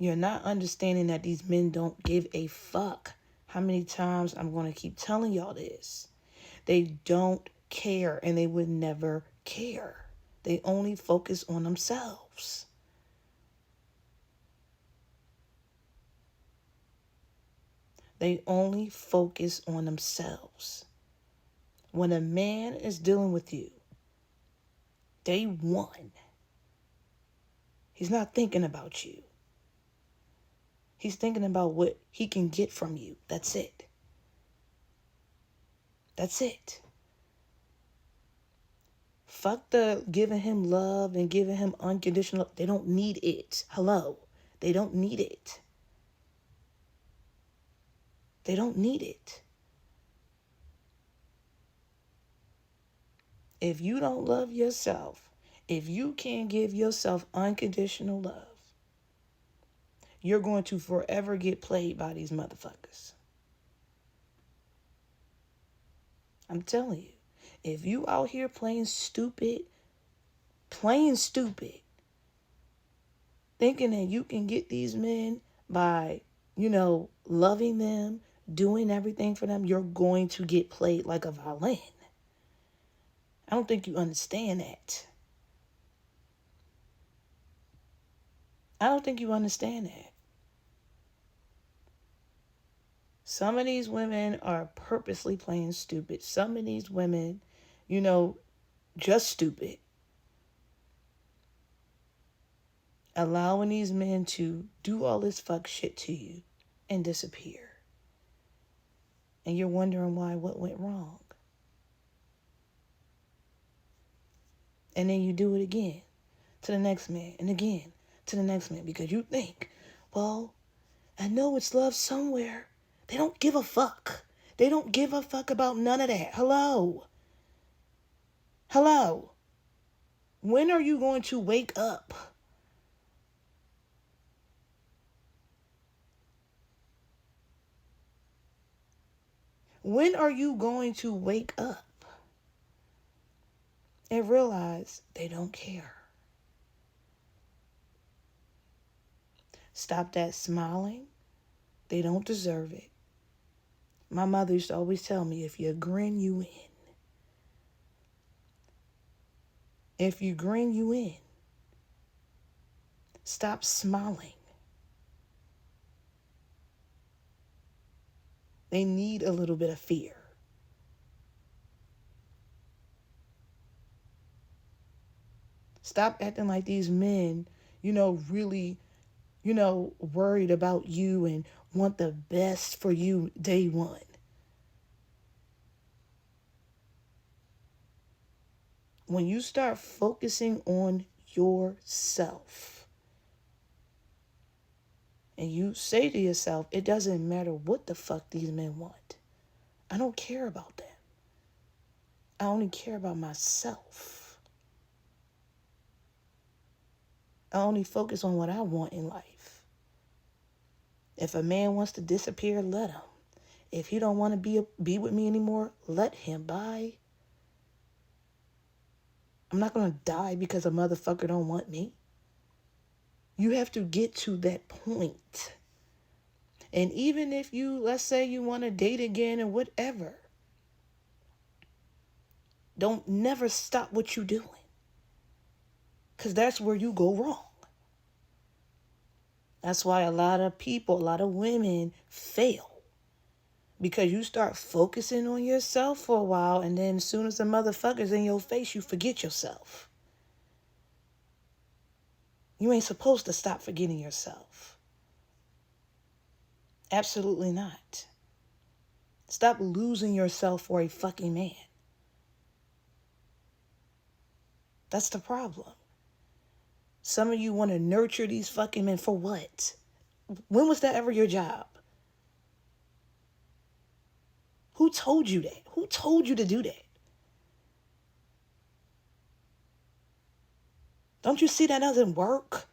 You're not understanding that these men don't give a fuck. How many times I'm going to keep telling y'all this? They don't care, and they would never care. They only focus on themselves. They only focus on themselves. When a man is dealing with you, day one, he's not thinking about you. He's thinking about what he can get from you. That's it. That's it. Fuck the giving him love and giving him unconditional. They don't need it. Hello. They don't need it. They don't need it. If you don't love yourself, if you can't give yourself unconditional love, you're going to forever get played by these motherfuckers. I'm telling you. If you out here playing stupid, thinking that you can get these men by, loving them, doing everything for them, you're going to get played like a violin. I don't think you understand that. I don't think you understand that. Some of these women are purposely playing stupid. Some of these women, just stupid. Allowing these men to do all this fuck shit to you and disappear. And you're wondering why, what went wrong. And then you do it again to the next man and again to the next man because you think, well, I know it's love somewhere. They don't give a fuck. They don't give a fuck about none of that. Hello. When are you going to wake up? When are you going to wake up and realize they don't care? Stop that smiling. They don't deserve it. My mother used to always tell me, if you grin, you win. If you grin, you win. Stop smiling. They need a little bit of fear. Stop acting like these men, really, worried about you and want the best for you day one. When you start focusing on yourself and you say to yourself, it doesn't matter what the fuck these men want. I don't care about them. I only care about myself. I only focus on what I want in life. If a man wants to disappear, let him. If he don't want to be with me anymore, let him. Bye. I'm not going to die because a motherfucker don't want me. You have to get to that point. And even if let's say you want to date again or whatever, don't never stop what you're doing. Because that's where you go wrong. That's why a lot of women fail. Because you start focusing on yourself for a while, and then as soon as the motherfucker's in your face, you forget yourself. You ain't supposed to stop forgetting yourself. Absolutely not. Stop losing yourself for a fucking man. That's the problem. Some of you want to nurture these fucking men for what? When was that ever your job? Who told you that? Who told you to do that? Don't you see that doesn't work?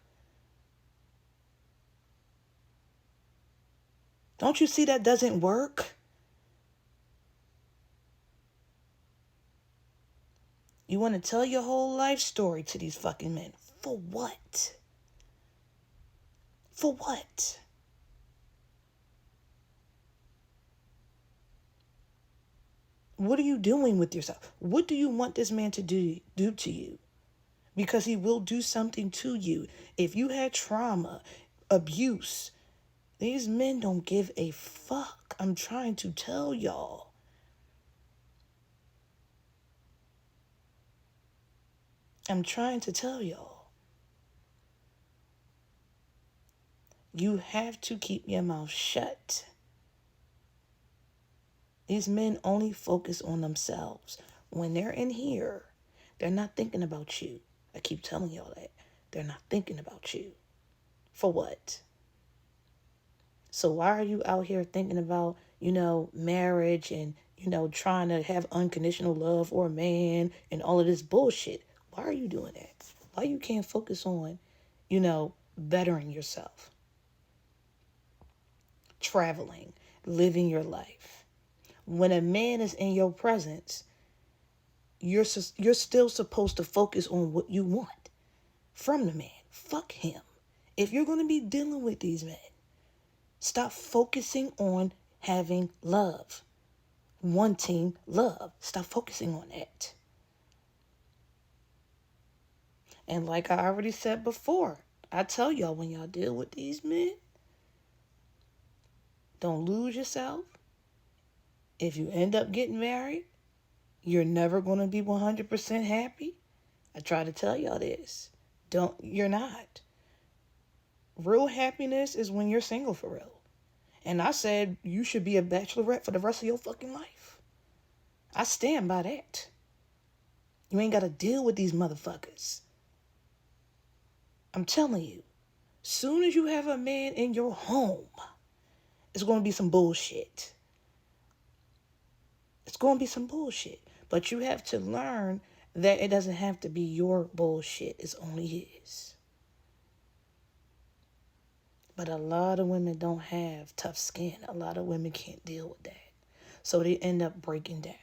Don't you see that doesn't work? You want to tell your whole life story to these fucking men. For what? For what? What are you doing with yourself? What do you want this man to do to you? Because he will do something to you. If you had trauma, abuse, these men don't give a fuck. I'm trying to tell y'all. I'm trying to tell y'all. You have to keep your mouth shut. These men only focus on themselves. When they're in here, they're not thinking about you. I keep telling y'all that. They're not thinking about you. For what? So why are you out here thinking about, marriage and, trying to have unconditional love for a man and all of this bullshit? Why are you doing that? Why you can't focus on, bettering yourself? Traveling, living your life. When a man is in your presence, you're still supposed to focus on what you want from the man. Fuck him. If you're going to be dealing with these men, stop focusing on having love, wanting love. Stop focusing on that. And like I already said before, I tell y'all, when y'all deal with these men, don't lose yourself. If you end up getting married, you're never going to be 100% happy. I try to tell y'all this. You're not. Real happiness is when you're single for real. And I said you should be a bachelorette for the rest of your fucking life. I stand by that. You ain't got to deal with these motherfuckers. I'm telling you, soon as you have a man in your home, it's going to be some bullshit. It's going to be some bullshit. But you have to learn that it doesn't have to be your bullshit. It's only his. But a lot of women don't have tough skin. A lot of women can't deal with that. So they end up breaking down.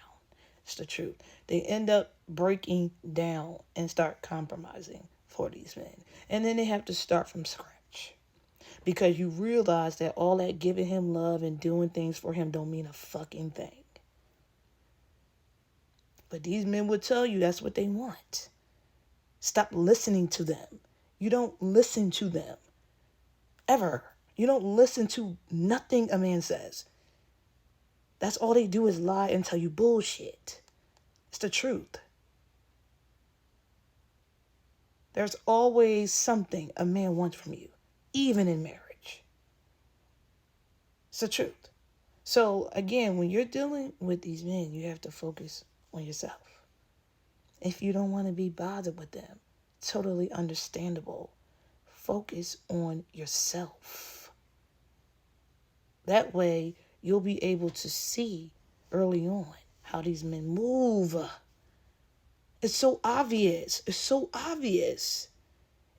It's the truth. They end up breaking down and start compromising for these men. And then they have to start from scratch. Because you realize that all that giving him love and doing things for him don't mean a fucking thing. But these men will tell you that's what they want. Stop listening to them. You don't listen to them. Ever. You don't listen to nothing a man says. That's all they do is lie and tell you bullshit. It's the truth. There's always something a man wants from you, even in marriage. It's the truth. So again, when you're dealing with these men, you have to focus on yourself. If you don't want to be bothered with them, totally understandable. Focus on yourself. That way, you'll be able to see early on how these men move. It's so obvious. It's so obvious.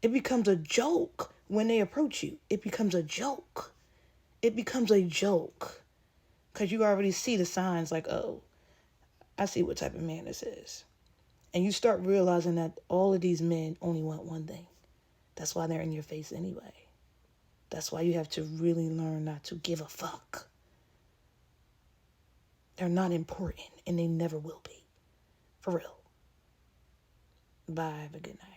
It becomes a joke when they approach you. It becomes a joke. It becomes a joke. Because you already see the signs like, oh, I see what type of man this is. And you start realizing that all of these men only want one thing. That's why they're in your face anyway. That's why you have to really learn not to give a fuck. They're not important, and they never will be. For real. Bye. Have a good night.